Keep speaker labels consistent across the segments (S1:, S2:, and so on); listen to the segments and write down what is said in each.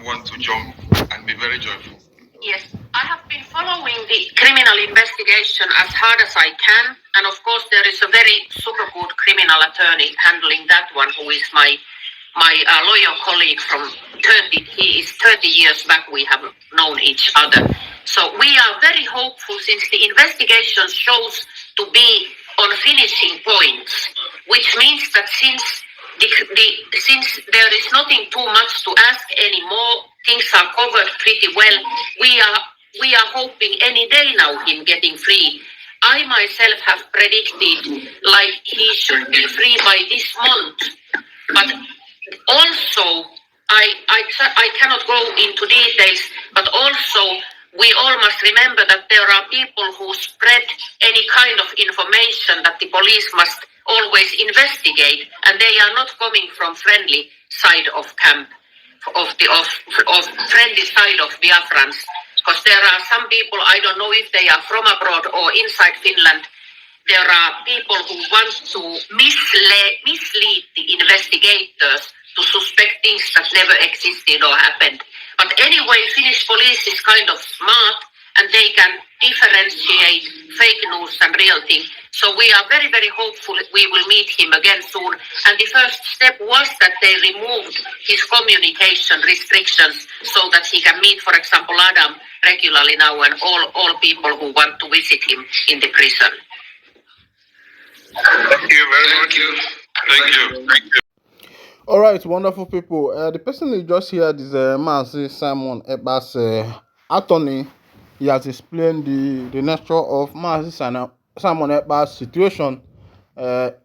S1: want to jump and be very joyful.
S2: Yes, I have been following the criminal investigation as hard as I can, and of course there is a very super good criminal attorney handling that one, who is my lawyer colleague from 30. He is 30 years back. We have known each other, so we are very hopeful since the investigation shows to be on finishing points, which means that since there is nothing too much to ask anymore, things are covered pretty well. We are hoping any day now him getting free. I myself have predicted like he should be free by this month, but also I cannot go into details, but also we all must remember that there are people who spread any kind of information that the police must always investigate, and they are not coming from friendly side of camp, of friendly side of Biafrans, because there are some people, I don't know if they are from abroad or inside Finland. There are people who want to mislead the investigators to suspect things that never existed or happened. But anyway, Finnish police is kind of smart, and they can differentiate fake news and real thing. So we are very, very hopeful we will meet him again soon. And the first step was that they removed his communication restrictions so that he can meet, for example, Adam regularly now, and all people who want to visit him in the prison.
S1: Thank you very much. Thank you. Thank you.
S3: All right, wonderful people. The person you just heard is Mazi Simon Ekpa's attorney. He has explained the nature of Mazi Simon Ekpa's situation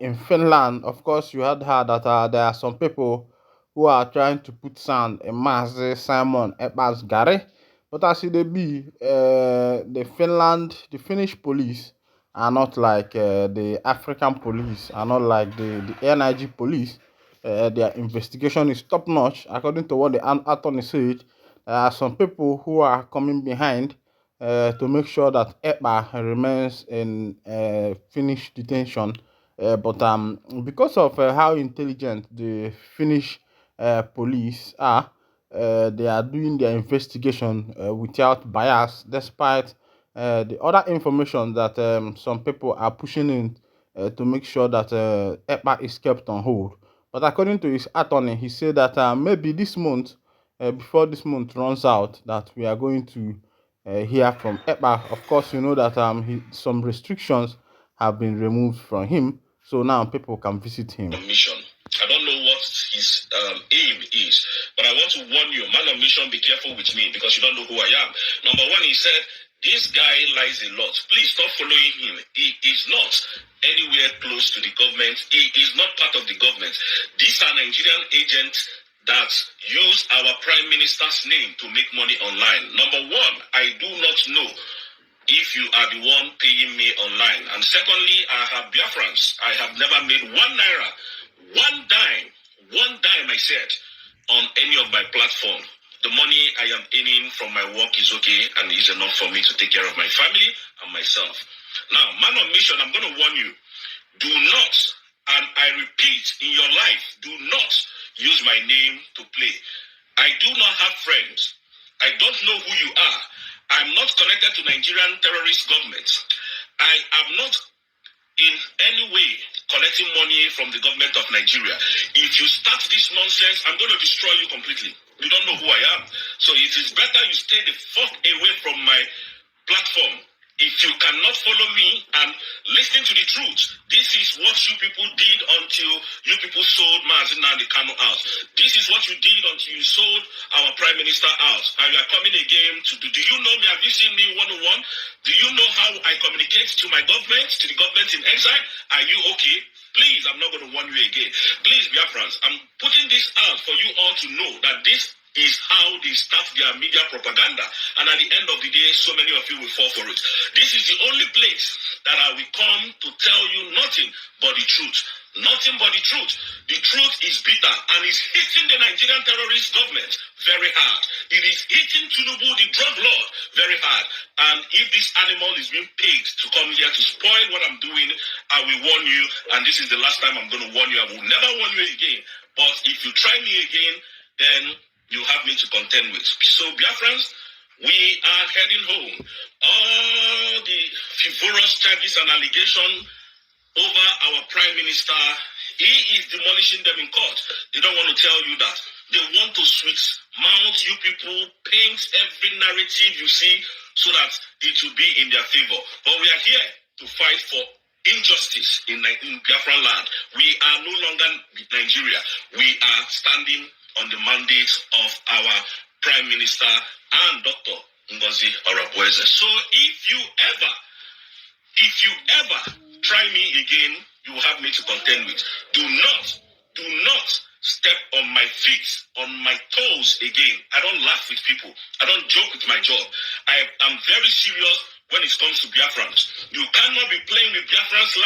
S3: in Finland. Of course, you had heard that there are some people who are trying to put sand in Mazi Simon Ekpa's gare. But as it be, the Finnish police are not like the African police, are not like the NIG police. Their investigation is top notch. According to what the attorney said, there are some people who are coming behind to make sure that Ekpa remains in Finnish detention. But because of how intelligent the Finnish police are, they are doing their investigation without bias, despite the other information that some people are pushing in to make sure that Ekpa is kept on hold. But according to his attorney, he said that maybe this month, before this month runs out, that we are going to hear from Ekpa. Of course, you know that some restrictions have been removed from him, so now people can visit him.
S4: Mission. I don't know what his aim is, but I want to warn you, man of mission, be careful with me because you don't know who I am. Number one, he said, this guy lies a lot. Please stop following him. He is not anywhere close to the government. He is not part of the government. These are Nigerian agents that use our prime minister's name to make money online. Number one, I do not know if you are the one paying me online. And secondly, I have Biafrans. I have never made 1 naira, one dime I said, on any of my platform. The money I am earning from my work is okay and is enough for me to take care of my family and myself. Now, man on mission, I'm going to warn you. Do not, and I repeat, in your life, do not use my name to play. I do not have friends. I don't know who you are. I'm not connected to Nigerian terrorist government. I am not in any way collecting money from the government of Nigeria. If you start this nonsense, I'm going to destroy you completely. You don't know who I am. So it is better you stay the fuck away from my platform. If you cannot follow me and listen to the truth, this is what you people did until you people sold Mazina and the Kano out. This is what you did until you sold our Prime Minister out. And you are coming again to do you know me? Have you seen me one-on-one? Do you know how I communicate to my government, to the government in exile? Are you okay? Please, I'm not going to warn you again. Please, Biafrans, I'm putting this out for you all to know that this is how they start their media propaganda. And at the end of the day, so many of you will fall for it. This is the only place that I will come to tell you nothing but the truth. Nothing but the truth. The truth is bitter and is hitting the Nigerian terrorist government very hard. It is hitting Tinubu, the drug lord, very hard. And if this animal is being paid to come here to spoil what I'm doing, I will warn you. And this is the last time I'm going to warn you. I will never warn you again. But if you try me again, then you have me to contend with. So, Biafrans, we are heading home. All the frivolous charges and allegations over our prime minister, he is demolishing them in court. They don't want to tell you that. They want to switch mount you people, paint every narrative you see so that it will be in their favor. But we are here to fight for injustice in Biafran land. We are no longer Nigeria. We are standing on the mandate of our prime minister and Dr. Ngozi Orabueze. So if you ever try me again, you will have me to contend with. Do not step on my feet, on my toes again. I don't laugh with people. I don't joke with my job. I am very serious when it comes to Biafrans. You cannot be playing with Biafrans'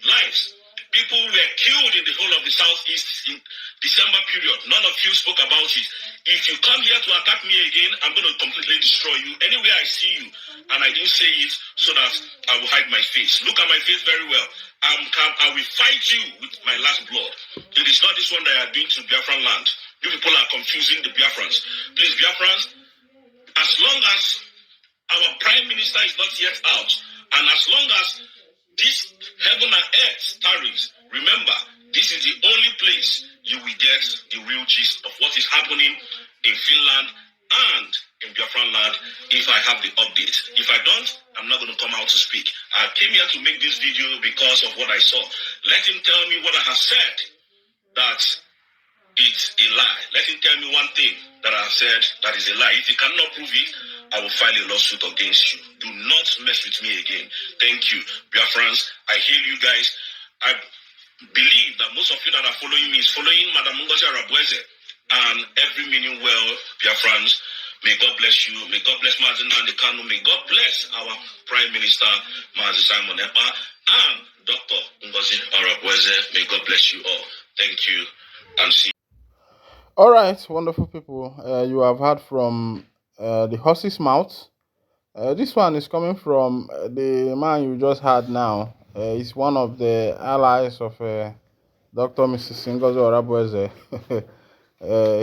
S4: lives. People were killed in the whole of the Southeast in December period. None of you spoke about it. If you come here to attack me again, I'm going to completely destroy you. Anywhere I see you, and I didn't say it so that I will hide my face. Look at my face very well. I will fight you with my last blood. It is not this one that I are doing to Biafran land. You people are confusing the Biafrans. Please, Biafrans, as long as our prime minister is not yet out, and as long as this heaven and earth tarries, remember, this is the only place you will get the real gist of what is happening in Finland and in Biafran land if I have the update. If I don't, I'm not going to come out to speak. I came here to make this video because of what I saw. Let him tell me what I have said, that it's a lie. Let him tell me one thing that I have said that is a lie. If he cannot prove it, I will file a lawsuit against you. Do not mess with me again. Thank you. Biafrans, I hail you guys. I believe that most of you that are following me is following Madam Ngozi Orabueze and every meaning well, Biafrans. May God bless you. May God bless Mazi Nnamdi Kanu. May God bless our Prime Minister, Mazi Simon Ekpa, and Dr. Ngozi Orabueze. May God bless you all. Thank you and see you.
S3: All right, wonderful people. You have heard from the horse's mouth. This one is coming from the man you just heard now. He's one of the allies of Dr. Mrs. Ngozi Orabueze.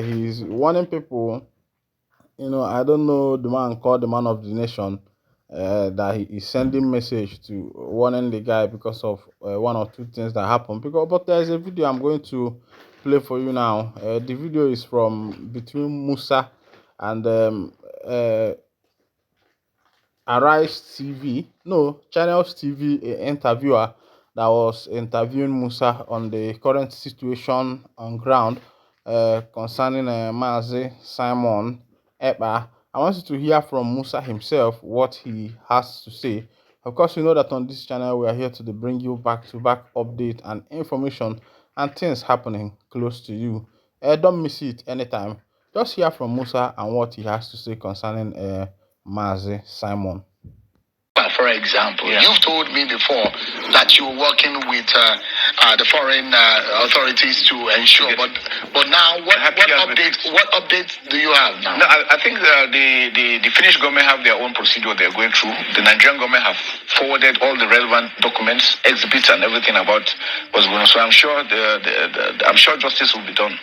S3: He's warning people. I don't know the man called the man of the nation. That he is sending message to warning the guy because of one or two things that happened. But there's a video I'm going to play for you now. The video is from between Musa and Arise TV, no, Channels TV interviewer that was interviewing Musa on the current situation on ground concerning Mazi Simon Ekpa. I want you to hear from Musa himself what he has to say. Of course, you know that on this channel we are here to bring you back-to-back update and information and things happening close to you. Don't miss it anytime. Just hear from Musa and what he has to say concerning Mazi Simon.
S5: For example, you've told me before that you're working with the foreign authorities to ensure, but now what updates do you have now?
S6: No, I think the Finnish government have their own procedure they're going through. The Nigerian government have forwarded all the relevant documents, exhibits, and everything about what's going on. So I'm sure I'm sure justice will be done.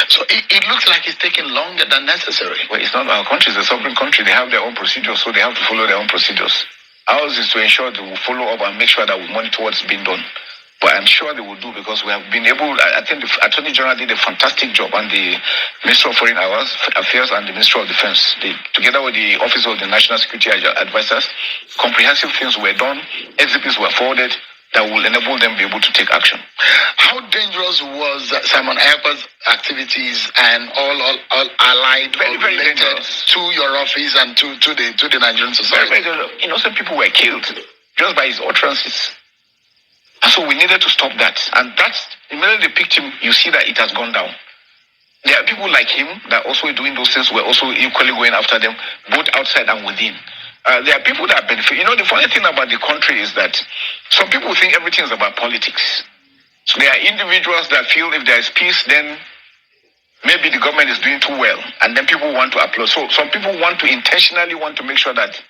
S5: So it looks like it's taking longer than necessary.
S6: Well, it's not our country, it's a sovereign country. They have their own procedures, so they have to follow their own procedures. Ours is to ensure they will follow up and make sure that we monitor what's being done. But I'm sure they will do because we have been able, I think the Attorney General did a fantastic job, and the Minister of Foreign Affairs and the Minister of Defense, together with the Office of the National Security Advisors, comprehensive things were done, exhibits were forwarded, that will enable them be able to take action.
S5: How dangerous was Simon Ekpa's activities and all allied,
S6: very dangerous
S5: to your office and to the Nigerian society?
S6: Very dangerous. Innocent people were killed just by his utterances. And so we needed to stop that. And that's immediately they picked him, you see that it has gone down. There are people like him that also doing those things. We're also equally going after them, both outside and within. There are people that benefit. The funny thing about the country is that some people think everything is about politics. So there are individuals that feel if there is peace, then maybe the government is doing too well, and then people want to applaud. So some people intentionally want to make sure that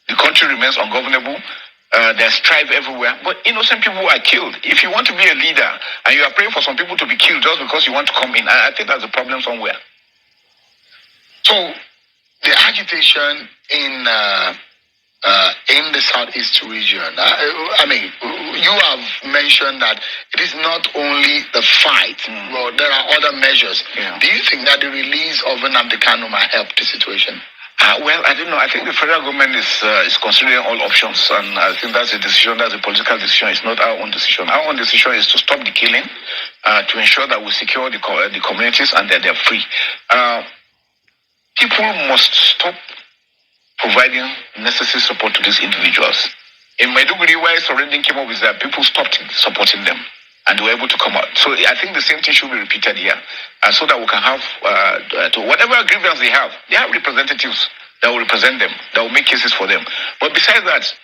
S6: the country remains ungovernable. There's strife everywhere, but innocent people are killed. If you want to be a leader and you are praying for some people to be killed just because you want to come in, I think that's a problem somewhere.
S5: So the agitation in the southeast region. I mean, you have mentioned that it is not only the fight, but there are other measures.
S6: Yeah.
S5: Do you think that the release of Nnamdi Kanu might help the situation?
S6: Well, I don't know. I think the federal government is considering all options, and I think that's a decision. That's a political decision. It's not our own decision. Our own decision is to stop the killing, to ensure that we secure the communities and that they're free. People must stop providing necessary support to these individuals. In Maiduguri, where surrendering came up, is that people stopped supporting them and they were able to come out. So I think the same thing should be repeated here, so that we can have, to whatever grievance they have representatives that will represent them, that will make cases for them. But besides that,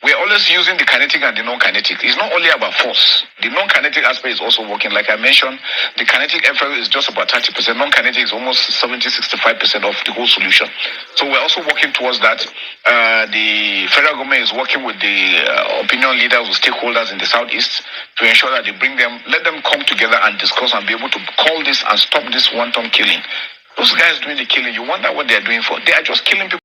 S6: we're always using the kinetic and the non-kinetic. It's not only about force. The non-kinetic aspect is also working. Like I mentioned, the kinetic effort is just about 30%. Non-kinetic is almost 70-65% of the whole solution. So we're also working towards that. The federal government is working with the opinion leaders, with stakeholders in the southeast to ensure that they bring them, let them come together and discuss and be able to call this and stop this wanton killing. Those guys doing the killing, you wonder what they're doing for. They are just killing people.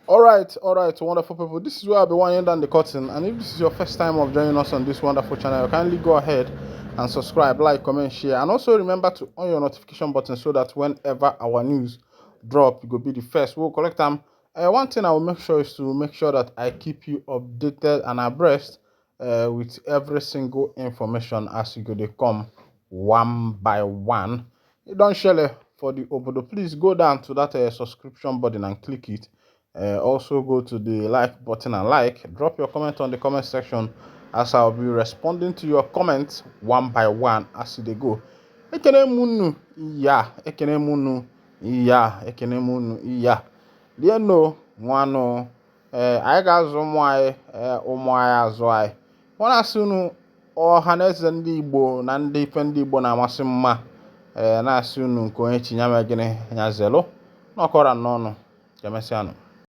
S3: All right, wonderful people. This is where I'll be winding down the curtain. And if this is your first time of joining us on this wonderful channel, kindly go ahead and subscribe, like, comment, share, and also remember to on your notification button so that whenever our news drop, you will be the first. We'll collect them. One thing I will make sure is to make sure that I keep you updated and abreast with every single information as you go. They come one by one. You don't share it for the obodo. Please go down to that subscription button and click it. Also go to the like button and drop your comment on the comment section as I'll be responding to your comments one by one as they go. Ekene munu iya lieno nwano anyị ga-azụ ụmụ anyị azụ anyị ọ na-asị unu ọha na eze ndị Igbo na ndị ife ndị Igbo na-amasị mma na-asị unu nke onye chinyama gịnị nya zelu n'ọkọra n'ọnụ kemesianụ.